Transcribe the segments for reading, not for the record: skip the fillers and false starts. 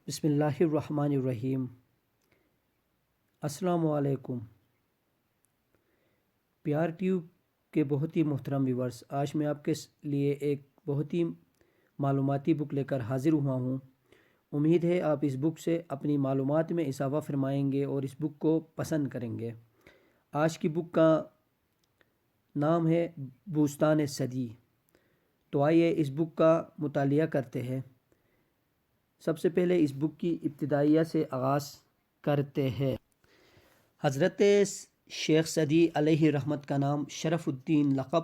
بسم اللہ الرحمن الرحیم۔ السلام علیکم پیار ٹیوب کے بہت ہی محترم ویورز، آج میں آپ کے لیے ایک بہت ہی معلوماتی بک لے کر حاضر ہوا ہوں۔ امید ہے آپ اس بک سے اپنی معلومات میں اضافہ فرمائیں گے اور اس بک کو پسند کریں گے۔ آج کی بک کا نام ہے بوستان صدی۔ تو آئیے اس بک کا مطالعہ کرتے ہیں۔ سب سے پہلے اس بک کی ابتدائیہ سے آغاز کرتے ہیں۔ حضرت شیخ صدی علیہ رحمت کا نام شرف الدین لقب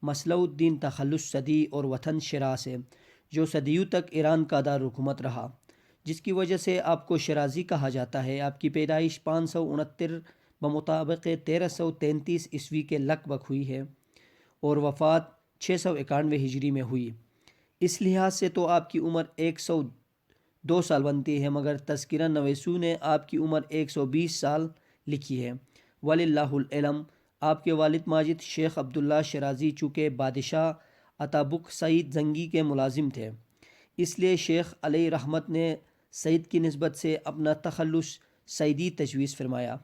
مصلح الدین تخلص صدی اور وطن شیراز ہے، جو صدیوں تک ایران کا دارالحکومت رہا، جس کی وجہ سے آپ کو شیرازی کہا جاتا ہے۔ آپ کی پیدائش 569 بمطابق 1333 عیسوی کے لگ بھگ ہوئی ہے اور وفات 691 ہجری میں ہوئی۔ اس لحاظ سے تو آپ کی عمر 102 سال بنتی ہے، مگر تذکرہ نویسوں نے آپ کی عمر 120 سال لکھی ہے۔ وللہ العلم، آپ کے والد ماجد شیخ عبداللہ شیرازی چونکہ بادشاہ اتابک سعید زنگی کے ملازم تھے، اس لیے شیخ علیہ رحمت نے سعید کی نسبت سے اپنا تخلص سعیدی تجویز فرمایا۔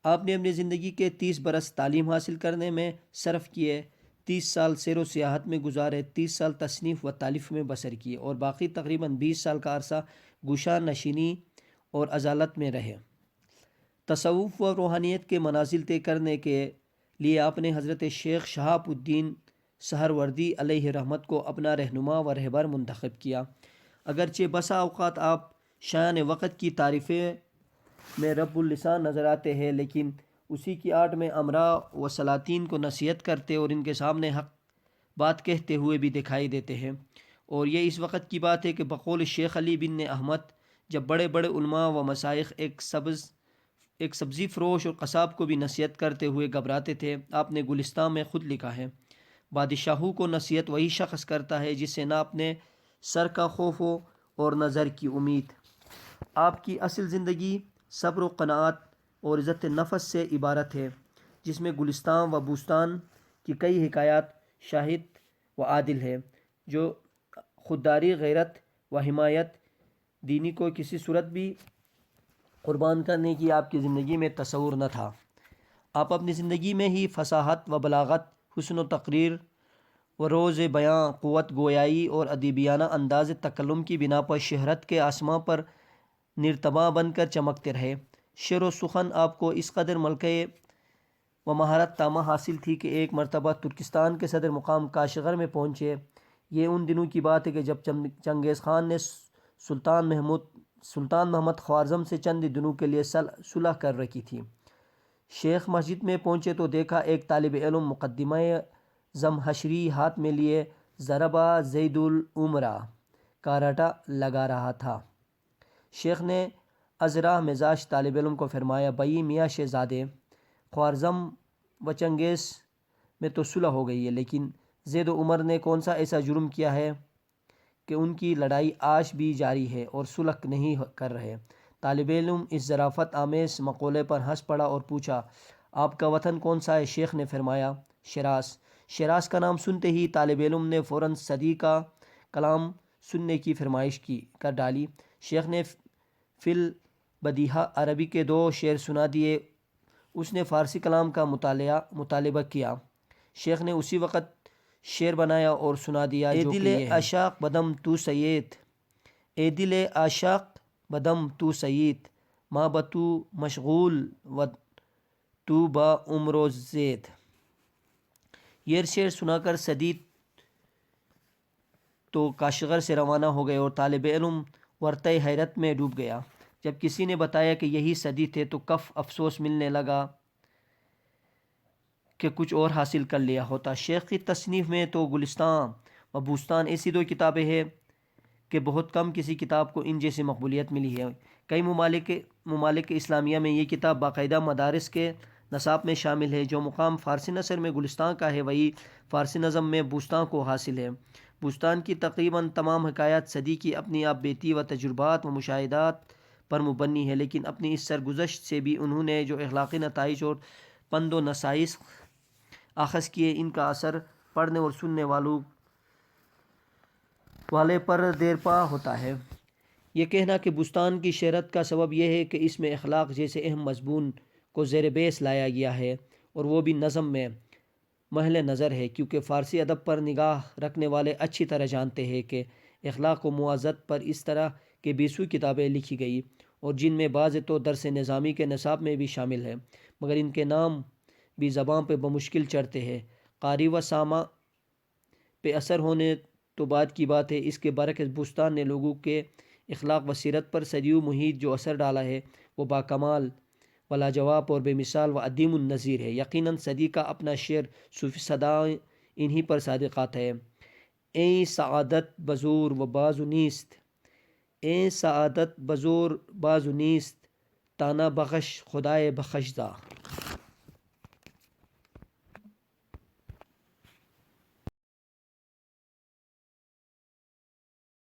آپ نے اپنی زندگی کے 30 برس تعلیم حاصل کرنے میں صرف کیے، 30 سال سیر و سیاحت میں گزارے، 30 سال تصنیف و تالیف میں بسر کیے اور باقی تقریباً 20 سال کا عرصہ گوشہ نشینی اور عزالت میں رہے۔ تصوف و روحانیت کے منازل طے کرنے کے لیے آپ نے حضرت شیخ شہاب الدین سہروردی علیہ رحمت کو اپنا رہنما و رہبر منتخب کیا۔ اگرچہ بسا اوقات آپ شایان وقت کی تعریفیں میں رب اللسان نظر آتے ہیں، لیکن اسی کی آڑ میں امراء و سلاطین کو نصیحت کرتے اور ان کے سامنے حق بات کہتے ہوئے بھی دکھائی دیتے ہیں۔ اور یہ اس وقت کی بات ہے کہ بقول شیخ علی بن احمد، جب بڑے بڑے علماء و مشائخ ایک سبزی فروش اور قصاب کو بھی نصیحت کرتے ہوئے گھبراتے تھے، آپ نے گلستان میں خود لکھا ہے: بادشاہوں کو نصیحت وہی شخص کرتا ہے جس سے نہ اپنے سر کا خوف ہو اور نہ زر کی امید۔ آپ کی اصل زندگی صبر و قناعت اور عزت نفس سے عبارت ہے، جس میں گلستان و بوستان کی کئی حکایات شاہد و عادل ہے۔ جو خودداری، غیرت و حمایت دینی کو کسی صورت بھی قربان کرنے کی آپ کی زندگی میں تصور نہ تھا۔ آپ اپنی زندگی میں ہی فصاحت و بلاغت، حسن و تقریر و روز بیاں، قوت گویائی اور ادیبیانہ انداز تکلم کی بنا پر شہرت کے آسماں پر نرتباں بن کر چمکتے رہے۔ شعر و سخن آپ کو اس قدر ملکہ و مہارت تامہ حاصل تھی کہ ایک مرتبہ ترکستان کے صدر مقام کاشغر میں پہنچے۔ یہ ان دنوں کی بات ہے کہ جب چنگیز خان نے سلطان محمد خوارزم سے چند دنوں کے لیے صلح کر رکھی تھی۔ شیخ مسجد میں پہنچے تو دیکھا ایک طالب علم مقدمہ زمہشری ہاتھ میں لیے ضربہ زید العمرہ کا رٹا لگا رہا تھا۔ شیخ نے ازرح مزاج طالب علم کو فرمایا: بھئی میاں شہزادے، خوارزم و چنگیز میں تو صلح ہو گئی ہے، لیکن زید و عمر نے کون سا ایسا جرم کیا ہے کہ ان کی لڑائی آج بھی جاری ہے اور صلح نہیں کر رہے؟ طالب علم اس ظرافت آمیز مقولے پر ہنس پڑا اور پوچھا: آپ کا وطن کون سا ہے؟ شیخ نے فرمایا: شیراز۔ شیراز کا نام سنتے ہی طالب علم نے فوراً صدی کا کلام سننے کی فرمائش کر ڈالی۔ شیخ نے فی البدیہہ عربی کے 2 شعر سنا دیے۔ اس نے فارسی کلام کا مطالبہ کیا۔ شیخ نے اسی وقت شعر بنایا اور سنا دیا، جو کہ یہ ہے: اے دل عاشق بدم تو سید، اے دل عاشق بدم تو سید، ما بتو مشغول و تو با عمر و زید۔ یہ شعر سنا کر صدی تو کاشغر سے روانہ ہو گئے اور طالب علم ورطہ حیرت میں ڈوب گیا۔ جب کسی نے بتایا کہ یہی صدی تھے تو کف افسوس ملنے لگا کہ کچھ اور حاصل کر لیا ہوتا۔ شیخ کی تصنیف میں تو گلستان و بوستان ایسی 2 کتابیں ہیں کہ بہت کم کسی کتاب کو ان جیسی مقبولیت ملی ہے۔ کئی ممالک اسلامیہ میں یہ کتاب باقاعدہ مدارس کے نصاب میں شامل ہے۔ جو مقام فارسی نثر میں گلستان کا ہے، وہی فارسی نظم میں بوستان کو حاصل ہے۔ بوستان کی تقریباً تمام حکایات صدی کی اپنی آپ بیتی و تجربات و مشاہدات پر مبنی ہے، لیکن اپنی اس سرگزشت سے بھی انہوں نے جو اخلاقی نتائج اور پند و نصائص اخذ کیے، ان کا اثر پڑھنے اور سننے والے پر دیرپا ہوتا ہے۔ یہ کہنا کہ بستان کی شہرت کا سبب یہ ہے کہ اس میں اخلاق جیسے اہم مضمون کو زیر بیس لایا گیا ہے، اور وہ بھی نظم میں محل نظر ہے، کیونکہ فارسی ادب پر نگاہ رکھنے والے اچھی طرح جانتے ہیں کہ اخلاق و موازت پر اس طرح کے 20 کتابیں لکھی گئی، اور جن میں بعض تو درس نظامی کے نصاب میں بھی شامل ہے، مگر ان کے نام بھی زبان پہ بمشکل چڑھتے ہیں۔ قاری و سامع پہ اثر ہونے تو بعد کی بات ہے، اس کے برعکس بستان نے لوگوں کے اخلاق و سیرت پر صدیوں محیط جو اثر ڈالا ہے وہ باکمال و لاجواب اور بے مثال و عدیم النظیر ہے۔ یقیناً صدی کا اپنا شعر صوفی صدائیں انہی پر صادقات ہے۔ ایں سعادت بزور و بازو نیست، ایں سعادت بزور بازو نیست، تانا بخش خدائے بخشدہ۔